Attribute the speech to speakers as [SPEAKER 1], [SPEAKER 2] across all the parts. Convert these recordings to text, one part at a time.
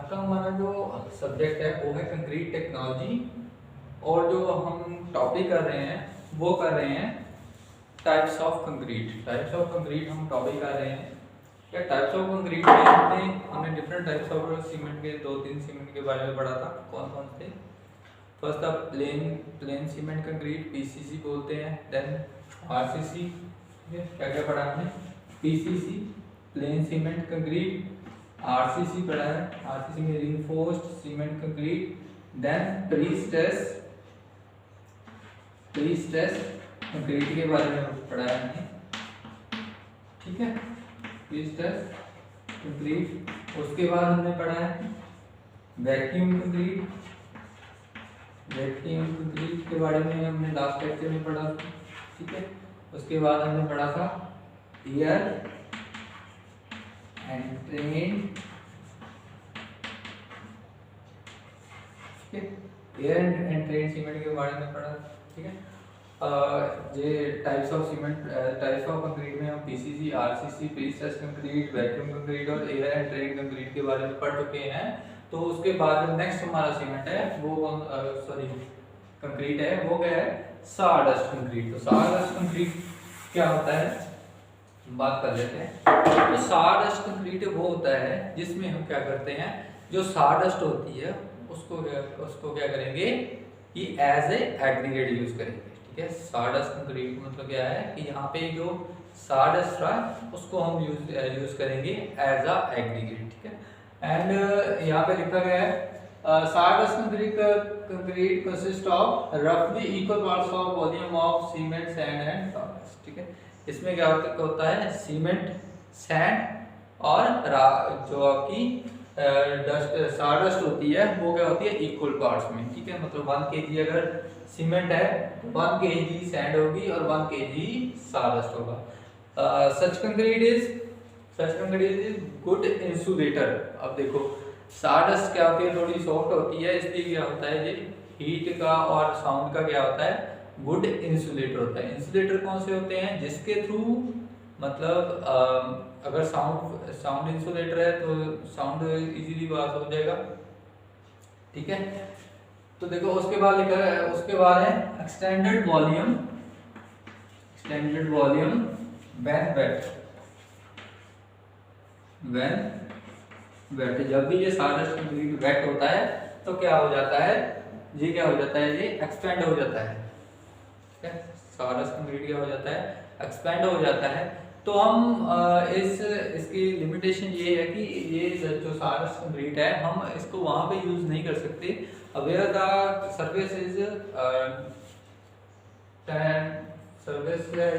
[SPEAKER 1] आज का हमारा जो सब्जेक्ट है वो है कंक्रीट टेक्नोलॉजी। और जो हम टॉपिक कर रहे हैं वो कर रहे हैं types of concrete. Types of concrete हम टॉपिक कर रहे हैं। क्या टाइप्स ऑफ कंक्रीट में हमने डिफरेंट टाइप्स ऑफ सीमेंट के 2-3 सीमेंट के बारे में पढ़ा था। कौन कौन थे? फर्स्ट था प्लेन सीमेंट कंक्रीट, पीसीसी बोलते हैं। देन आरसीसी, क्या क्या पढ़ा हमने? PCC plain cement concrete, RCC पढ़ा है, आरसीसी में reinforced cement concrete. Then pre stress concrete के बारे में पढ़ा है हमने, ठीक है, प्री स्ट्रेस कंक्रीट। उसके बाद हमने पढ़ा है वैक्यूम कंक्रीट। वैक्यूम कंक्रीट के बारे में हमने लास्ट लेक्चर में पढ़ा, ठीक है। उसके बाद हमने पढ़ा था air and train, air and train cement के बारे में पढ़ा, ठीक है। ये types of cement, types of concrete में हम PCC, RCC, pre stress concrete, vacuum concrete और एयर एंड ट्रेन कंक्रीट के बारे में पढ़ चुके हैं। तो उसके बाद नेक्स्ट हमारा सीमेंट है वो कंक्रीट है वो क्या है? Sawdust concrete. तो सारडस्ट कंक्रीट क्या होता है बात कर लेते हैं। तो सारडस्ट कंक्रीट वो होता है जिसमें हम क्या करते हैं, जो सारडस्ट होती है उसको क्या करेंगे कि एज ए एग्रीगेट यूज करेंगे, ठीक है। सारडस्ट कंक्रीट मतलब क्या है कि यहाँ पे जो सारडस्ट है उसको हम यूज करेंगे एज अ एग्रीगेट, ठीक है। एंड यहाँ पे लिखा गया है सारडस्ट कंक्रीट कंसिस्ट ऑफ रफली equal parts of volume of cement, sand and sawdust, ठीक है। इसमें क्या होता है, सीमेंट, सैंड और जो आपकी सारडस्ट होती है वो क्या होती है इक्वल पार्ट्स में, ठीक है। मतलब 1 kg अगर सीमेंट है 1 kg सैंड होगी और 1 kg सारडस्ट होगा। सच कंक्रीट इज गुड इंसुलेटर। अब देखो सारडस्ट क्या होती है, थोड़ी सॉफ्ट होती है, इसलिए क्या होता है ये हीट का और साउंड का क्या होता है, गुड इंसुलेटर होता है। इंसुलेटर कौन से होते हैं? जिसके थ्रू मतलब अगर साउंड इंसुलेटर है तो साउंड इजीली पास हो जाएगा, ठीक है। तो देखो उसके बाद लिखा है, उसके बाद है एक्सटेंडेड वॉल्यूम व्हेन वेट। जब भी ये सारडस्ट कंक्रीट वेट होता है तो क्या हो जाता है, ये क्या हो जाता है, ये एक्सपेंड हो जाता है, ठीक है। सारडस्ट कंक्रीट क्या हो जाता है, एक्सपेंड हो जाता है। तो हम इसकी लिमिटेशन ये है कि ये जो सारडस्ट कंक्रीट है हम इसको वहाँ पे यूज नहीं कर सकते वेयर द सरफेस इज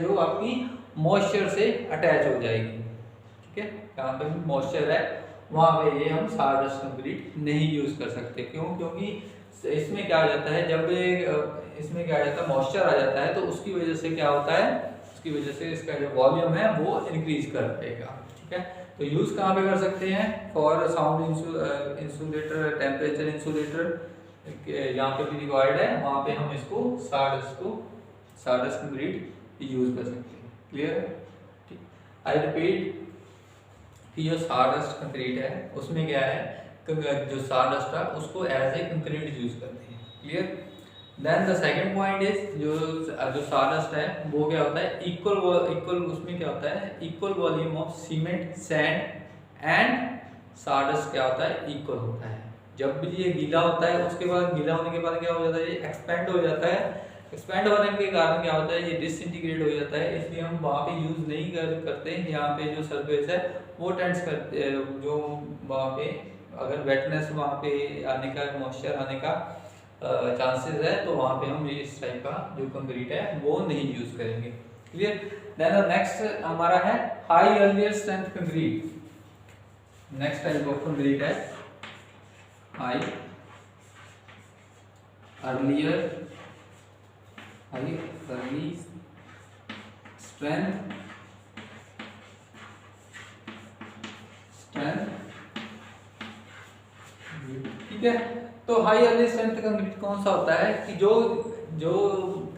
[SPEAKER 1] जो आपकी मॉइस्चर से अटैच हो जाएगी, ठीक है। यहाँ पे मॉइस्चर है वहाँ पे ये हम सारडस्ट कंक्रीट नहीं यूज कर सकते। क्यों? क्योंकि इसमें क्या आ जाता है, जब इसमें क्या आ जाता है, मॉइस्चर आ जाता है तो उसकी वजह से क्या होता है, उसकी वजह से इसका जो वॉल्यूम है वो इंक्रीज कर देगा, ठीक है। तो यूज कहाँ पे कर सकते हैं? For sound insulator, temperature insulator यहाँ पे भी रिक्वायर्ड है, वहाँ पे हम इसको सारडस्ट कंक्रीट यूज कर सकते हैं। क्लियर? ठीक। आई रिपीट कि जो सारडस्ट कंक्रीट है उसमें क्या है, जो सारडस्ट है उसको एज ए कंक्रीट यूज करते हैं। Clear? Then the second point is जो सारडस्ट है वो क्या होता है, इक्वल उसमें क्या होता है, equal volume of cement, sand and sawdust क्या होता है, इक्वल होता है। जब भी ये गीला होता है उसके बाद, गीला होने के बाद क्या हो जाता है, ये एक्सपेंड हो जाता है। एक्सपेंड होने के कारण क्या होता है, ये डिसइंटीग्रेट हो जाता है, इसलिए हम वहाँ पे यूज नहीं करते। यहाँ पे जो सरफेस है वो टेंड्स करते, जो वहाँ पे अगर वेटनेस वहाँ पे आने का, मॉइस्चर आने का चांसेस है तो वहाँ पे हम इस टाइप का जो कंक्रीट है वो नहीं यूज करेंगे। क्लियर? देन नेक्स्ट हमारा है high earlier strength concrete. Next type of concrete है हाई अर्ली स्ट्रेंथ ठीक है। तो हाई अर्ली स्ट्रेंथ कंक्रीट कौन सा होता है कि जो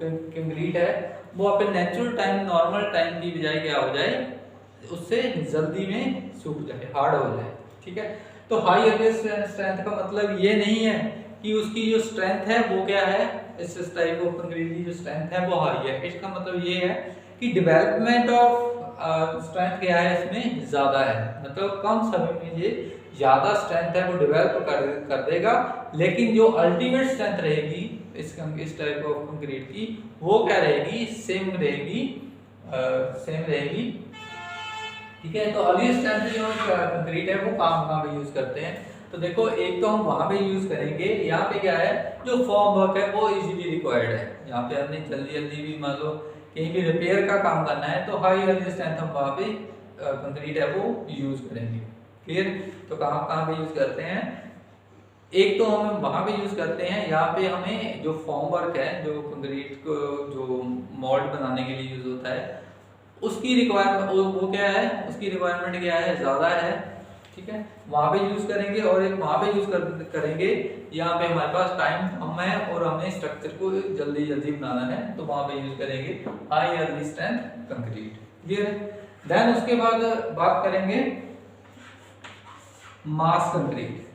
[SPEAKER 1] कंक्रीट है वो अपने नेचुरल टाइम, नॉर्मल टाइम की बजाय क्या हो जाए, उससे जल्दी में सूख जाए, हार्ड हो जाए, ठीक है। तो हाई एवरेज स्ट्रेंथ का मतलब ये नहीं है कि उसकी जो स्ट्रेंथ है वो क्या है, इस टाइप ऑफ कंक्रीट की जो स्ट्रेंथ है वो हाई है। इसका मतलब ये है कि डेवलपमेंट ऑफ स्ट्रेंथ क्या है इसमें ज्यादा है, मतलब कम समय में ये ज्यादा स्ट्रेंथ है वो डेवलप कर देगा, लेकिन जो अल्टीमेट स्ट्रेंथ रहेगी इस टाइप ऑफ कंक्रीट की वो क्या रहेगी, सेम रहेगी, सेम रहेगी। ठीक है, तो अर्ली स्ट्रेंथ जो कंक्रीट है वो कहाँ पे यूज करते हैं, तो देखो एक तो हम वहां पे यूज करेंगे, यहाँ पे क्या है जो फॉर्म वर्क है वो इजीली रिक्वायर्ड है, यहाँ पे हमने जल्दी जल्दी भी मान लो कहीं भी रिपेयर का काम करना है तो हाई अर्ली स्ट्रेंथ हम वहां पे कंक्रीट है वो यूज करेंगे। क्लियर, तो कहाँ पे यूज करते हैं, एक तो हम वहां पे यूज करते हैं, यहाँ पे हमें जो फॉर्म वर्क है जो कंक्रीट को जो मोल्ड बनाने के लिए यूज होता है उसकी रिक्वायरमेंट वो क्या है, उसकी रिक्वायरमेंट क्या है, ज्यादा है। ठीक है, वहां पे यूज करेंगे और एक वहां पे यूज करेंगे, यहाँ पे हमारे पास टाइम कम है और हमें स्ट्रक्चर को जल्दी जल्दी बनाना है तो वहां पे यूज करेंगे high early strength concrete. Clear है, देन उसके बाद बात करेंगे मास कंक्रीट,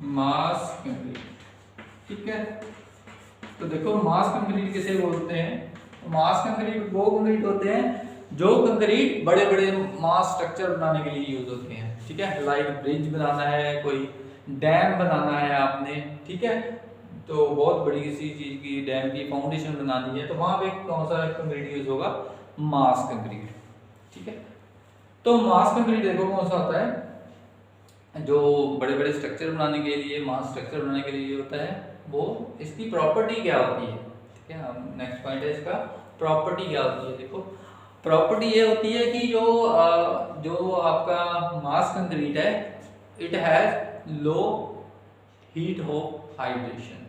[SPEAKER 1] मास कंक्रीट। ठीक है, तो देखो मास कंक्रीट किसे बोलते हैं, मास कंक्रीट वो कंक्रीट होते हैं जो कंक्रीट बड़े बड़े मास स्ट्रक्चर बनाने के लिए यूज होते हैं। ठीक है, लाइक ब्रिज बनाना है, कोई डैम बनाना है आपने, ठीक है, तो बहुत बड़ी किसी चीज की डैम की फाउंडेशन बनानी है तो वहां पे कौन सा कंक्रीट यूज होगा, मास कंक्रीट। ठीक है, तो मास कंक्रीट देखो कौन सा होता है, जो बड़े बड़े स्ट्रक्चर बनाने के लिए, मास स्ट्रक्चर बनाने के लिए होता है, वो इसकी प्रॉपर्टी क्या होती है। ठीक है, नेक्स्ट पॉइंट है इसका प्रॉपर्टी क्या होती है। देखो प्रॉपर्टी ये होती है कि जो आपका मास कंक्रीट है it has low heat of hydration,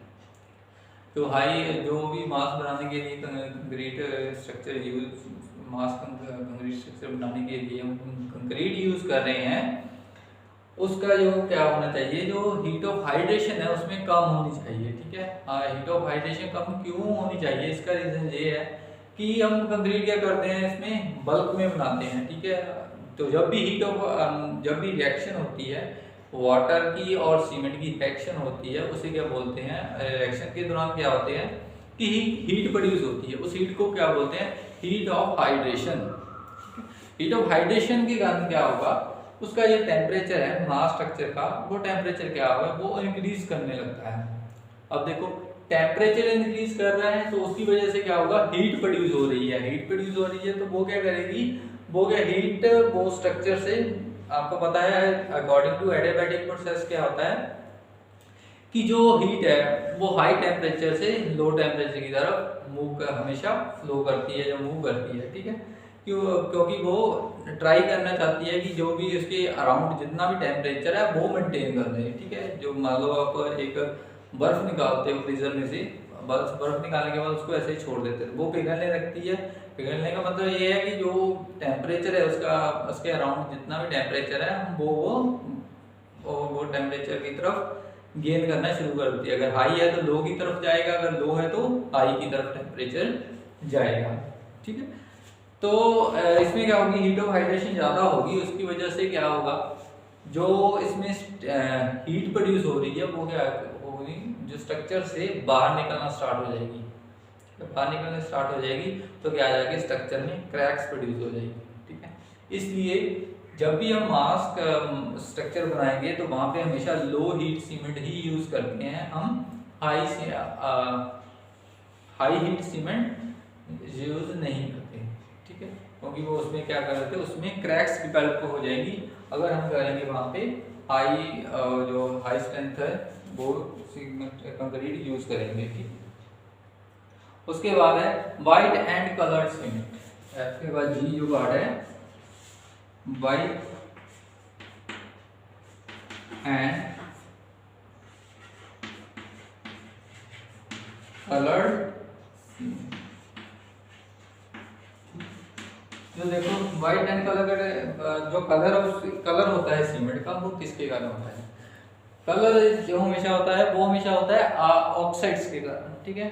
[SPEAKER 1] जो भी मास बनाने के लिए कंक्रीट स्ट्रक्चर यूज, मास कंक्रीट स्ट्रक्चर बनाने के लिए हम कंक्रीट यूज कर रहे हैं उसका जो क्या होना चाहिए, जो हीट ऑफ हाइड्रेशन है उसमें कम होनी चाहिए। ठीक है, हीट ऑफ हाइड्रेशन कम क्यों होनी चाहिए, इसका रीजन ये है कि हम कंक्रीट क्या करते हैं इसमें बल्क में बनाते हैं। ठीक है, तो जब भी रिएक्शन होती है वाटर की और सीमेंट की रिएक्शन होती है उसे क्या बोलते हैं, रिएक्शन के दौरान क्या होते हैं कि हीट प्रोड्यूस होती है, उस हीट को क्या बोलते हैं, heat of hydration. Heat of hydration के कारण क्या होगा, उसका जो टेम्परेचर है मास स्ट्रक्चर का वो टेम्परेचर क्या होगा, वो इंक्रीज करने लगता है। अब देखो टेम्परेचर इंक्रीज कर रहा है तो उसकी वजह से क्या होगा, हीट प्रोड्यूस हो रही है, हीट प्रोड्यूस हो रही है तो वो क्या करेगी, वो क्या हीट वो स्ट्रक्चर से, आपको पता है अकॉर्डिंग टू एडियाबैटिक प्रोसेस क्या होता है कि जो हीट है वो हाई टेम्परेचर से लो टेम्परेचर की तरफ हमेशा फ्लो करती है, जो मूव करती है। ठीक है, क्योंकि वो ट्राई करना चाहती है कि जो भी उसके अराउंड जितना भी टेम्परेचर है वो मेंटेन कर रहे हैं। ठीक है, जो मान लो आप एक बर्फ निकालते हो फ्रीजर में से, बर्फ निकालने के बाद उसको ऐसे ही छोड़ देते हैं, वो पिघलने लगती है। पिघलने का मतलब ये है कि जो टेम्परेचर है उसका, उसके अराउंड जितना भी टेम्परेचर है वो टेम्परेचर की तरफ गेन करना शुरू कर देती है। अगर हाई है तो लो की तरफ जाएगा, अगर लो है तो हाई की तरफ टेम्परेचर जाएगा। ठीक है, तो इसमें क्या होगी, हीट ऑफ हाइड्रेशन ज़्यादा होगी, उसकी वजह से क्या होगा, जो इसमें हीट प्रोड्यूस हो रही है वो क्या होगी, जो स्ट्रक्चर से बाहर निकलना स्टार्ट हो जाएगी। बाहर निकलना स्टार्ट हो जाएगी तो क्या आ जाएगी, स्ट्रक्चर में क्रैक्स प्रोड्यूस हो जाएगी। ठीक है, इसलिए जब भी हम मास स्ट्रक्चर बनाएंगे तो वहाँ पे हमेशा लो हीट सीमेंट ही यूज करते हैं हम, हाई हीट सीमेंट यूज नहीं करते। ठीक है, क्योंकि वो उसमें क्या कर देते हैं, उसमें क्रैक्स डिवेलप हो जाएगी अगर हम करेंगे वहाँ पे जो हाई स्ट्रेंथ है वो सीमेंट कंक्रीट यूज करेंगे। ठीक, उसके बाद है वाइट एंड कलर्ड सीमेंट, इसके बाद जी जो वर्ड है वाइट एंड कलर्ड सीमेंट। जो देखो व्हाइट एंड कलर, जो कलर होता है सीमेंट का वो किसके कारण होता है, कलर जो हमेशा होता है वो हमेशा होता है ऑक्साइड्स के कारण। ठीक है,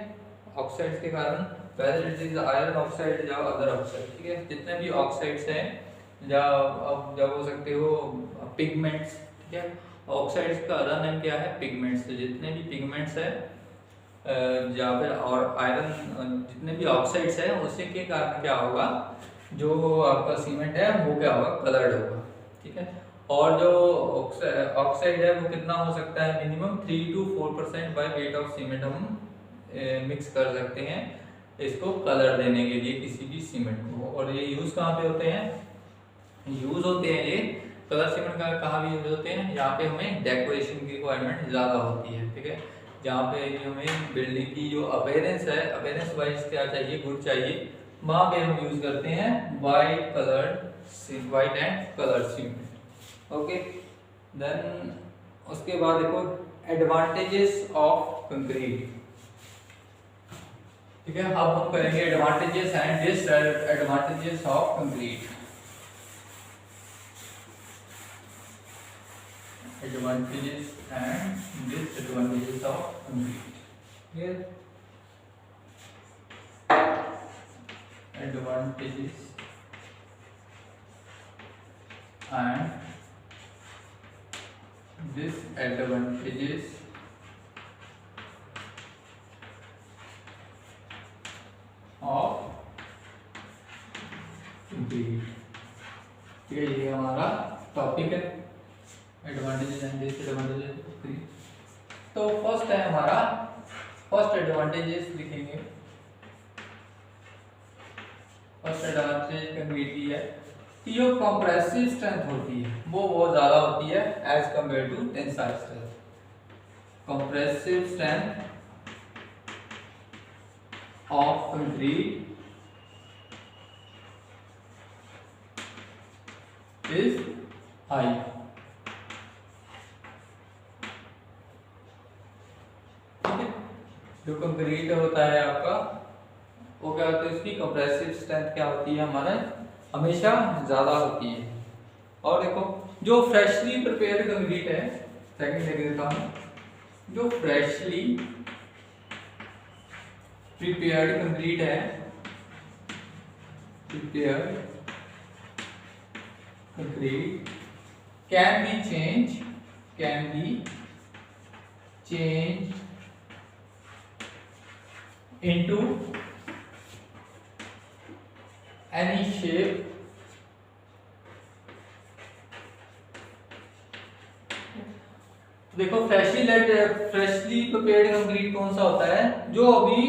[SPEAKER 1] ऑक्साइड्स के कारण, whether it is iron oxide या अदर ऑक्साइड। ठीक है, जितने भी ऑक्साइड्स हैं या अब जब हो सकते हो पिगमेंट्स, ठीक है। ऑक्साइड्स का अदर नेम क्या है? पिगमेंट्स। तो जितने भी पिगमेंट्स है या फिर और आयरन, जितने भी ऑक्साइड्स है उसी के कारण क्या होगा, जो आपका सीमेंट है वो क्या होगा, कलर्ड होगा, ठीक है। और जो ऑक्साइड है वो कितना हो सकता है, minimum 3 to 4% by weight of cement हम मिक्स कर सकते हैं इसको कलर देने के लिए किसी भी सीमेंट को। और ये यूज कहाँ पे होते हैं, यूज होते हैं ये कलर सीमेंट का कहाँ भी यूज होते हैं, यहाँ पे हमें डेकोरेशन की रिक्वायरमेंट ज़्यादा होती है, ठीक है। जहाँ पे हमें बिल्डिंग की जो अपीयरेंस है, अपीयरेंस वाइज क्या चाहिए, गुड चाहिए, वहाँ पे हम यूज करते हैं white white and colour cement. Okay, then उसके बाद देखो एडवांटेजेस ऑफ कंक्रीट, ठीक है। अब हम करेंगे advantages and disadvantages of concrete. Advantages and disadvantages of concrete. Here, advantages and disadvantages of concrete। ठीक है, ये हमारा टॉपिक है advantages and disadvantages of concrete. तो फर्स्ट है हमारा, फर्स्ट एडवांटेजेस लिखेंगे। फर्स्ट एडवांटेज कंक्रीट की है कि जो कंप्रेसिव स्ट्रेंथ होती है वो बहुत ज्यादा होती है as compare to tensile strength. Compressive strength of concrete is high. जो कंक्रीट होता है आपका वो क्या होता है, इसकी कंप्रेसिव स्ट्रेंथ क्या होती है हमारा, हमेशा ज़्यादा होती है। और देखो जो फ्रेशली प्रिपेयर्ड कंक्रीट है, सेकंड देख देता हूँ, जो फ्रेशली प्रिपेयर्ड कंक्रीट है, prepared concrete can be change into any shape देखो फ्रेशली प्रिपेयर्ड कंक्रीट कौन सा होता है, जो अभी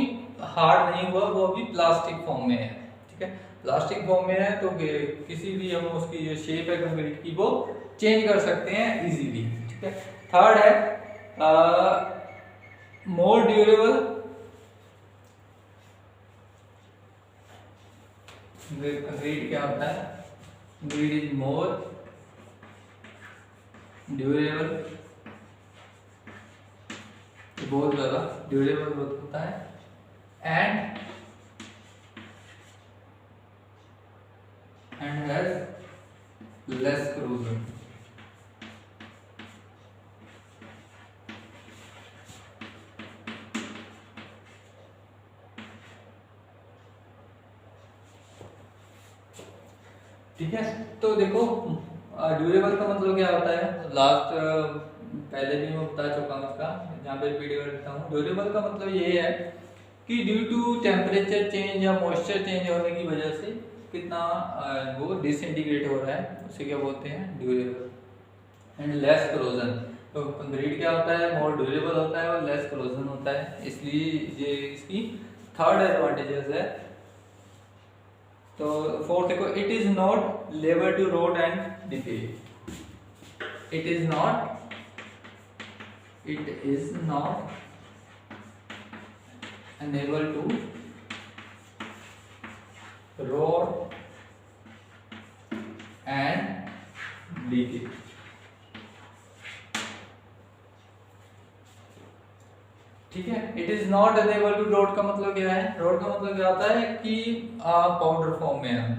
[SPEAKER 1] हार्ड नहीं हुआ, वो अभी प्लास्टिक फॉर्म में है, ठीक है। प्लास्टिक फॉर्म में है तो किसी भी हम उसकी जो शेप है कंक्रीट की वो चेंज कर सकते हैं इजीली, ठीक है। थर्ड है मोर ड्यूरेबल। कंक्रीट क्या होता है, कंक्रीट इज मोर ड्यूरेबल, बहुत ज्यादा ड्यूरेबल होता है एंड हैज लेस करोजन। ठीक है, तो देखो ड्यूरेबल का मतलब क्या होता है, लास्ट पहले भी मैं बता चुका हूँ इसका, यहाँ पे वीडियो रखता हूँ। ड्यूरेबल का मतलब ये है कि ड्यू टू टेम्परेचर चेंज या मॉइस्चर चेंज होने की वजह से कितना वो डिसइंटीग्रेट हो रहा है, उसे क्या बोलते हैं, ड्यूरेबल। एंड लेस करोजन, तो कंक्रीट क्या होता है, मोर ड्यूरेबल होता है और लेस करोजन होता है, इसलिए ये इसकी थर्ड एडवांटेजेस है। तो फोर्थ देखो, it is not liable to rot and decay. इट इज नॉट unable to rot and decay। ठीक है, it is not unable to rot का मतलब क्या है, रोट का मतलब क्या होता है कि पाउडर फॉर्म में है,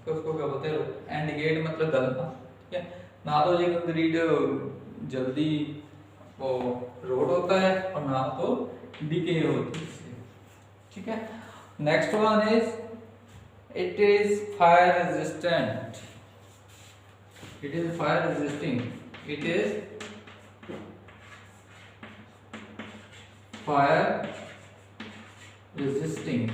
[SPEAKER 1] तो उसको क्या बोलते हैं, एंडिकेट मतलब गलना, ठीक है। ना तो ये कंक्रीट जल्दी वो रोट होता है और ना तो डिके होती है, ठीक है। Next one is it is fire resistant. It is fire resisting, it is fire resisting,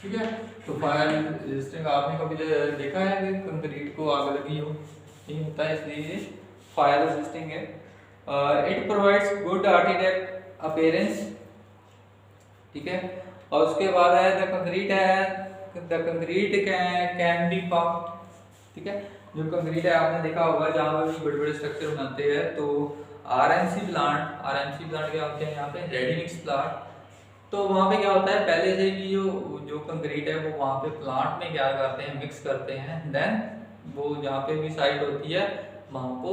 [SPEAKER 1] ठीक है। तो फायर रेजिस्टिंग आपने कभी देखा है कि कंक्रीट को आग लगी हो, नहीं होता है, इसलिए ये फायर रेजिस्टिंग है। It provides good architect appearance, ठीक है। और उसके बाद है the concrete can be pumped, ठीक है। जो कंक्रीट है आपने देखा होगा जहाँ पर भी बड़े बड़े स्ट्रक्चर बनाते हैं तो आरएमसी प्लांट क्या होते हैं यहाँ पे, रेडी मिक्स प्लांट। तो वहाँ पे क्या होता है, पहले से ही जो कंक्रीट है वो वहाँ पे प्लांट में क्या करते हैं, मिक्स करते हैं, देन वो जहाँ पे भी साइट होती है वहाँ को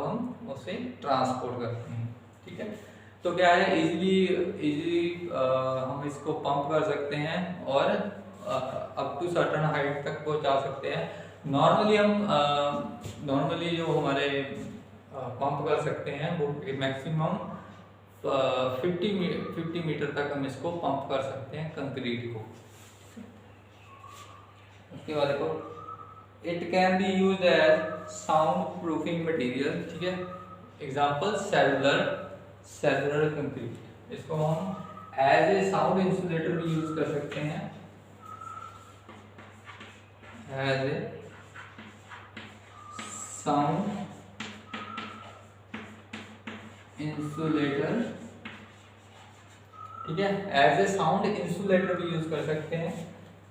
[SPEAKER 1] हम उसे ट्रांसपोर्ट करते हैं, ठीक है। तो क्या है, इजीली हम इसको पंप कर सकते हैं और अप टू सर्टेन हाइट तक पहुँचा सकते हैं। नॉर्मली जो हमारे पंप कर सकते हैं वो मैक्सिमम 50 मीटर तक हम इसको पंप कर सकते हैं कंक्रीट को। उसके बाद देखो, it can be used as sound proofing material, ठीक है। एग्जांपल सेलुलर कंक्रीट, इसको हम एज ए साउंड इंसुलेटर भी यूज कर सकते हैं, एज ए साउंड इंसुलेटर, ठीक है, एज ए साउंड इंसुलेटर भी यूज कर सकते हैं,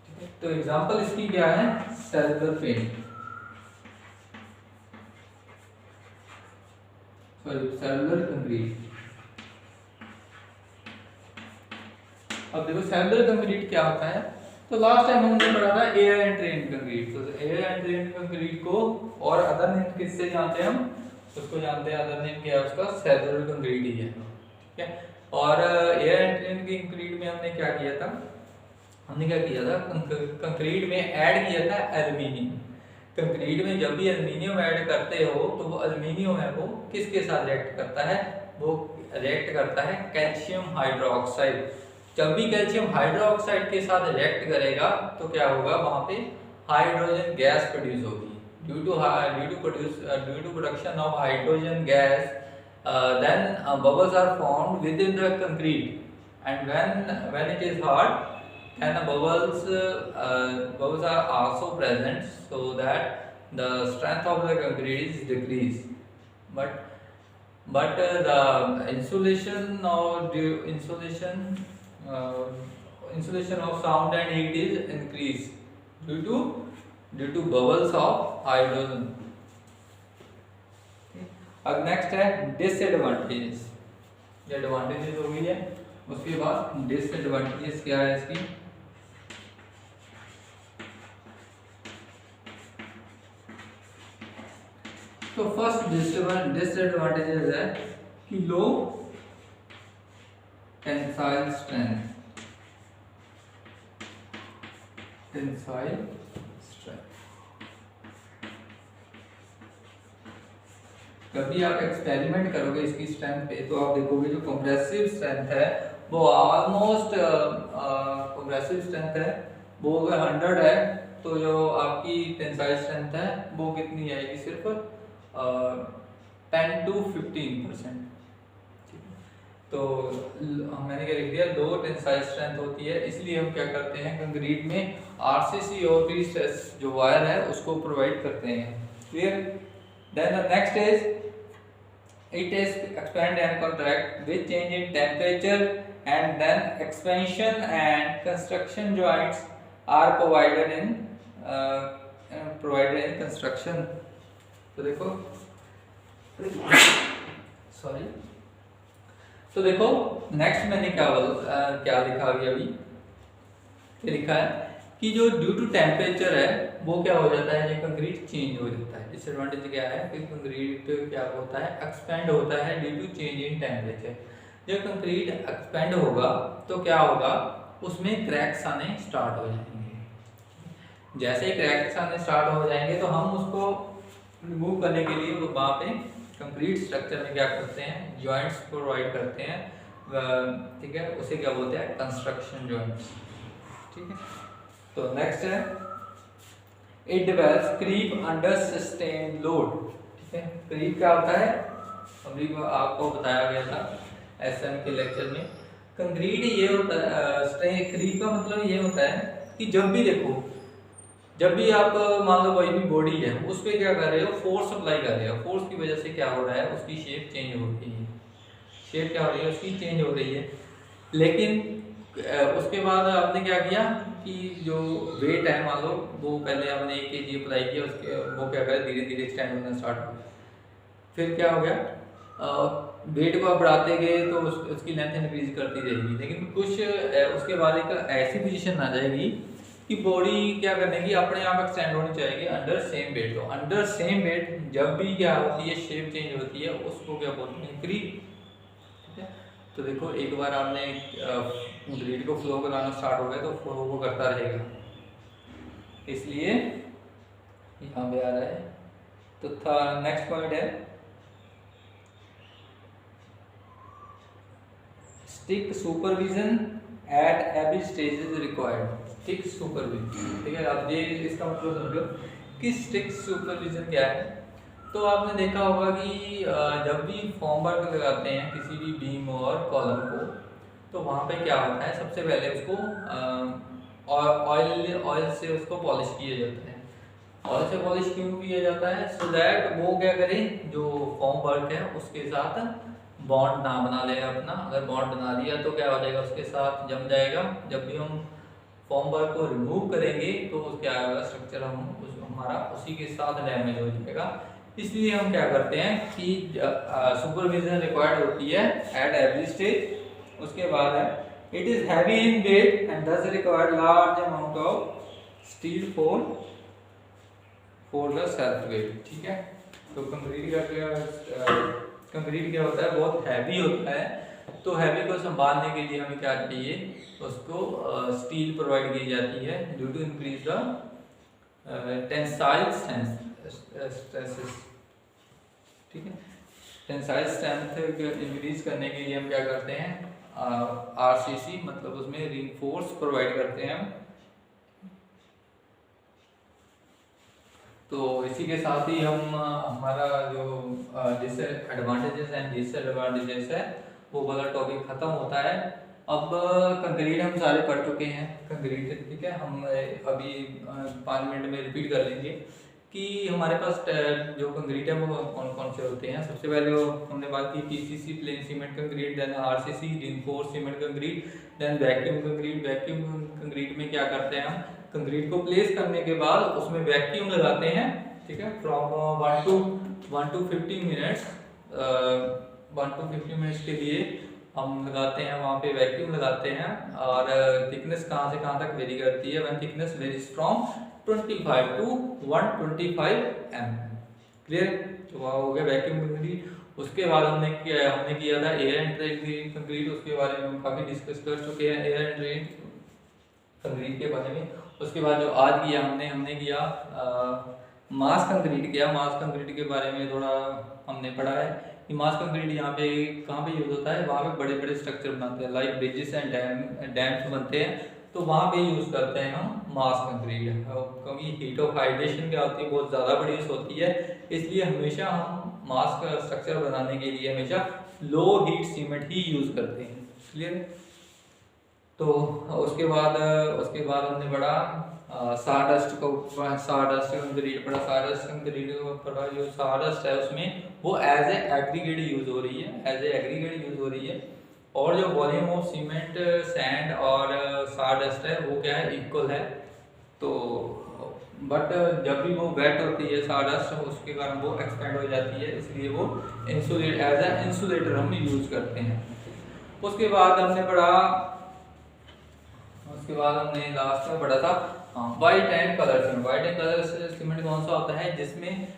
[SPEAKER 1] ठीक है। तो एग्जांपल इसकी क्या है, सेलुलर पेंट, सेलुलर कंक्रीट। अब देखो सेलुलर कंक्रीट क्या होता है, तो लास्ट टाइम हमने पढ़ा था एयर एंड ट्रेन कंक्रीट। तो एयर एंड ट्रेन कंक्रीट को और अदर नेम किससे जानते हैं हम, उसको जानते हैं, अदर नेम क्या है उसका, सेलुलर कंक्रीट ही है, ठीक है। और एयर एंड ट्रेन कंक्रीट में हमने क्या किया था, कंक्रीट में ऐड किया था एल्यूमिनियम। कंक्रीट में जब भी एल्यूमिनियम ऐड करते हो तो वो एल्यूमिनियम है वो किसके साथ रिएक्ट करता है, वो रिएक्ट करता है कैल्शियम हाइड्रोक्साइड। जब भी कैल्शियम हाइड्रोक्साइड के साथ रिएक्ट करेगा तो क्या होगा, वहां पे हाइड्रोजन गैस प्रोड्यूस होगी। Due to production of hydrogen gas, then bubbles are formed within the concrete, and when it is hot, then the bubbles are also present, so that the strength of the concrete is decreased. But the insulation of sound and heat is increased due to bubbles of hydrogen. अब next है disadvantages. ये advantages हो गई है, उसके बाद disadvantages क्या है इसकी। तो फर्स्ट डिसएडवांटेजेस है कि लो टेंसाइल स्ट्रेंथ, कभी आप एक्सपेरिमेंट करोगे इसकी स्ट्रेंथ पे तो आप देखोगे जो कंप्रेसिव स्ट्रेंथ है वो ऑलमोस्ट कंप्रेसिव स्ट्रेंथ है वो अगर 100 है तो जो आपकी टेंसाइल स्ट्रेंथ है वो कितनी आएगी, सिर्फ 10 to 15%। तो मैंने क्या लिख दिया, लो टेंसाइल स्ट्रेंथ होती है, इसलिए हम क्या करते हैं कंक्रीट में आरसीसी और प्री स्ट्रेस जो वायर है उसको प्रोवाइड करते हैं। Clear. Then the next is it is expand and contract with change in temperature, and then expansion and construction joints are provided in construction। तो देखो सॉरी, तो देखो नेक्स्ट मैंने क्या लिखा अभी ये लिखा है कि जो ड्यू टू टेम्परेचर है वो क्या हो जाता है, ये कंक्रीट चेंज हो जाता है। डिसएडवांटेज क्या है कि कंक्रीट क्या होता है, एक्सपेंड होता है due to change in temperature. जब कंक्रीट एक्सपेंड होगा तो क्या होगा, उसमें क्रैक्स आने स्टार्ट हो जाएंगे। जैसे ही क्रैक्स आने स्टार्ट हो जाएंगे तो हम उसको रिमूव करने के लिए वहाँ पे कंक्रीट स्ट्रक्चर में क्या करते हैं, जॉइंट्स प्रोवाइड करते हैं, ठीक है, उसे क्या बोलते हैं, कंस्ट्रक्शन जॉइंट्स। ठीक है। तो नेक्स्ट है it develops creep under sustain load. ठीक है, क्रीप क्या होता है अभी आपको बताया गया था एसएम के लेक्चर में। कंक्रीट ये होता है, क्रीप का मतलब ये होता है कि जब भी देखो, जब भी आप मान लो कोई भी बॉडी है उस पर क्या कर रहे हो, फोर्स अप्लाई कर रहे हो, फोर्स की वजह से क्या हो रहा है, उसकी शेप चेंज हो रही है। शेप क्या हो रही है उसकी, चेंज हो रही है। लेकिन उसके बाद आपने क्या किया कि जो वेट है मान लो वो पहले आपने 1 kg अप्लाई किया, उसके वो क्या करे धीरे धीरे एक्सटेंड होना स्टार्ट हो गया। फिर क्या हो गया, वेट को आप बढ़ाते गए तो उसकी लेंथ इंक्रीज करती रहेगी, लेकिन कुछ उसके बाद एक ऐसी पोजीशन आ जाएगी कि बॉडी क्या करने की अपने आप एक्सटेंड होनी चाहिए अंडर सेम वेट। तो अंडर सेम वेट जब भी क्या होती है, शेप चेंज होती है, उसको क्या बोलते हैं, क्रीप। ठीक है, तो देखो एक बार आपने ग्रीड को फ्लो कराना स्टार्ट हो गया तो फ्लो वो करता रहेगा, इसलिए यहाँ पे आ रहा है। तो था नेक्स्ट पॉइंट है stick supervision at every stage is required. Stick supervision, ठीक है, आप ये इसका मतलब समझो कि स्टिक सुपरविजन क्या है। तो आपने देखा होगा कि जब भी फॉर्म वर्क लगाते हैं किसी भी बीम और कॉलम को, तो वहाँ पे क्या होता है, सबसे पहले उसको ऑयल से उसको पॉलिश किया जाता है। ऑयल से पॉलिश क्यों किया जाता है, सो दैट वो क्या करे, जो फॉर्म वर्क है उसके साथ बॉन्ड ना बना ले अपना। अगर बॉन्ड बना लिया तो क्या हो जाएगा, उसके साथ जम जाएगा। जब भी हम फॉर्म वर्क को रिमूव करेंगे तो क्या होगा, स्ट्रक्चर हमारा उसी के साथ डैमेज हो जाएगा। इसलिए हम क्या करते हैं कि सुपरविजन रिक्वायर्ड होती है एट एवरी स्टेज। उसके बाद है it is heavy in weight and thus required large amount of steel for the self weight. ठीक है, तो कंक्रीट क्या होता है, बहुत हैवी होता है। तो हैवी को संभालने के लिए हमें क्या चाहिए, उसको स्टील प्रोवाइड की जाती है due to increase the tensile stresses. ठीक है, टेंसाइल स्ट्रेंथ इंक्रीज करने के लिए हम क्या करते हैं, आरसीसी मतलब उसमें रीइंफोर्स प्रोवाइड करते हैं हम। तो इसी के साथ ही हम हमारा जो डिसएडवांटेजेस एंड डिसएडवांटेजेस है वो वाला टॉपिक खत्म होता है। अब कंक्रीट हम सारे पढ़ चुके हैं, कंक्रीट। ठीक है, हम अभी 5 मिनट में रिपीट कर लेंगे कि हमारे पास जो कंक्रीट है वो कौन कौन से होते हैं। सबसे पहले वो हमने बात की PCC plain cement concrete, then RCC reinforced cement concrete, then vacuum concrete. Vacuum concrete में क्या करते हैं, हम कंक्रीट को प्लेस करने के बाद उसमें वैक्यूम लगाते हैं। ठीक है, from 1 to 50 minutes 1 to 50 minutes के लिए हम लगाते हैं, वहाँ पे वैक्यूम लगाते हैं। और थिकनेस कहाँ से कहाँ तक वेरी करती है, when thickness varies from 25 to 125 mm। Clear, तो वहाँ हो गया वैक्यूम कंक्रीट। उसके बाद हमने किया था एयर एंड ड्रेन कंक्रीट, उसके बारे में हम काफ़ी डिस्कस कर चुके हैं एयर एंड ड्रेन कंक्रीट के बारे में। उसके बाद जो आज किया हमने किया मास कंक्रीट किया। मास कंक्रीट के बारे में थोड़ा हमने पढ़ा है कि मास कंक्रीट यहाँ पे कहाँ पे यूज होता है, वहाँ पे बड़े बड़े स्ट्रक्चर बनाते हैं, लाइक ब्रिजेस एंड डैम्स बनते हैं, तो वहाँ पे यूज करते हैं हम मास कंक्रीट। क्योंकि हीट ऑफ हाइड्रेशन क्या होती है, बहुत ज़्यादा प्रोड्यूस होती है, इसलिए हमेशा हम मास का स्ट्रक्चर बनाने के लिए हमेशा लो हीट सीमेंट ही यूज करते हैं। क्लियर, तो उसके बाद हमने पढ़ा सारडस्ट कंक्रीट पढ़ा। सारडस्ट कंक्रीट पढ़ा, जो सारडस्ट है उसमें वो एज ए एग्रीगेट यूज हो रही है, और जो वॉल्यूम ऑफ सीमेंट सैंड और सारडस्ट है वो क्या है, इक्वल है। तो बट जब भी वो वेट होती है सारडस्ट, उसके कारण वो एक्सपेंड हो जाती है, इसलिए वो एज ए इंसुलेटर हम यूज करते हैं। उसके बाद हमने लास्ट में पढ़ा था white and colour cement. White and colour cement कौन सा होता है, जिसमें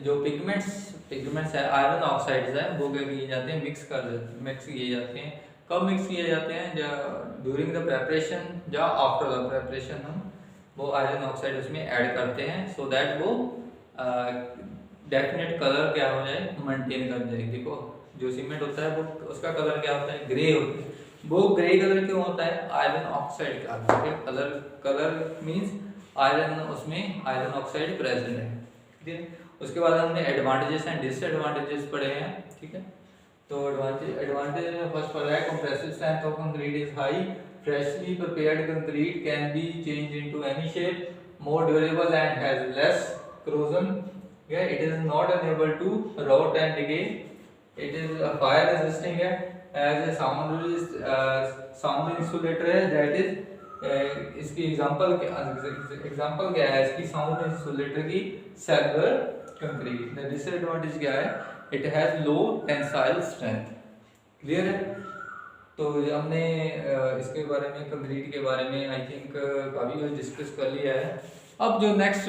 [SPEAKER 1] जो पिगमेंट्स है, आयरन ऑक्साइड्स है, वो क्या किए जाते हैं, मिक्स किए जाते हैं। कब मिक्स किए जाते हैं, ड्यूरिंग द प्रेपरेशन या आफ्टर द प्रेपरेशन हम वो आयरन ऑक्साइड उसमें ऐड करते हैं, सो दैट वो डेफिनेट कलर क्या हो जाए, मेंटेन कर जाए। देखो जो सीमेंट होता है वो उसका कलर क्या होता है, ग्रे होता है। वो ग्रे कलर क्यों होता है, आयरन ऑक्साइड का कलर मींस आयरन, उसमें आयरन ऑक्साइड प्रेजेंट है। ठीक है, उसके बाद हमने एडवांटेजेस एंड डिसएडवांटेजेस पढ़े हैं। ठीक है, तो एडवांटेज में फर्स्ट पढ़ा है compressive strength of concrete is high, freshly prepared concrete can be change into any shape, more durable and has less corrosion. Yeah, it is not unable to rot and decay. It is a fire resisting है, as a sound insulator है, that is इसकी example क्या है इसकी sound insulator की cellular concrete. Disadvantage क्या है, it has low tensile strength. Clear है, तो हमने इसके बारे में कंक्रीट के बारे में आई थिंक काफ़ी कुछ डिस्कस कर लिया है। अब जो नेक्स्ट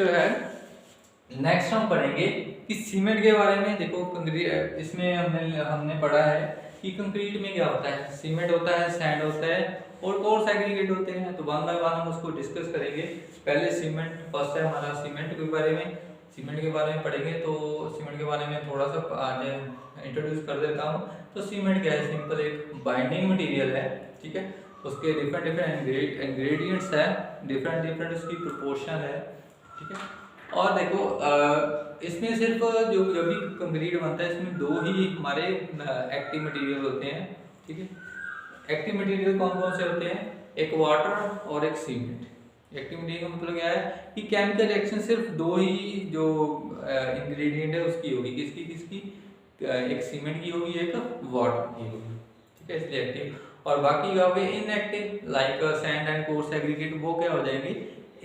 [SPEAKER 1] हम पढ़ेंगे कि सीमेंट के बारे में। देखो कंक्रीट इसमें हमने पढ़ा है कि कंक्रीट में क्या होता है, सीमेंट होता है, सैंड होता है और कोर्स एग्रीगेट होते हैं। तो वन बाय वन हम उसको डिस्कस करेंगे। पहले सीमेंट, फर्स्ट है हमारा सीमेंट के बारे में। सीमेंट के बारे में पढ़ेंगे, तो सीमेंट के बारे में थोड़ा सा आज इंट्रोड्यूस कर देता हूँ। तो सीमेंट क्या है, सिंपल एक बाइंडिंग मटेरियल है। ठीक है, उसके डिफरेंट इंग्रेडिएंट्स है, डिफरेंट उसकी प्रोपोर्शन है। ठीक है, और देखो इसमें सिर्फ जो जब भी कंक्रीट बनता है इसमें दो ही हमारे एक्टिव मटेरियल होते हैं। ठीक है, एक्टिव मटेरियल कौन कौन से होते हैं, एक वाटर और एक सीमेंट। एक्टिव मटेरियल का मतलब क्या है कि केमिकल रिएक्शन सिर्फ दो ही जो इंग्रेडिएंट है उसकी होगी, किसकी एक सीमेंट की होगी, एक वाटर की होगी। ठीक है, इसलिए एक्टिव। और बाकी क्या होंगे inactive, like sand and coarse aggregate, वो क्या हो जाएंगे,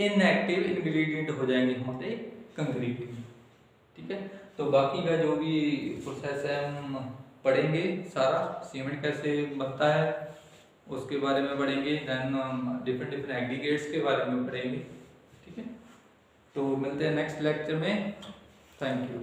[SPEAKER 1] इनएक्टिव इंग्रेडिएंट हो जाएंगे हमारे कंक्रीट में। ठीक है, तो बाकी का जो भी प्रोसेस है हम पढ़ेंगे, सारा सीमेंट कैसे बनता है उसके बारे में पढ़ेंगे, देन डिफरेंट एग्रीगेट्स के बारे में पढ़ेंगे। ठीक है, तो मिलते हैं नेक्स्ट लेक्चर में। Thank you.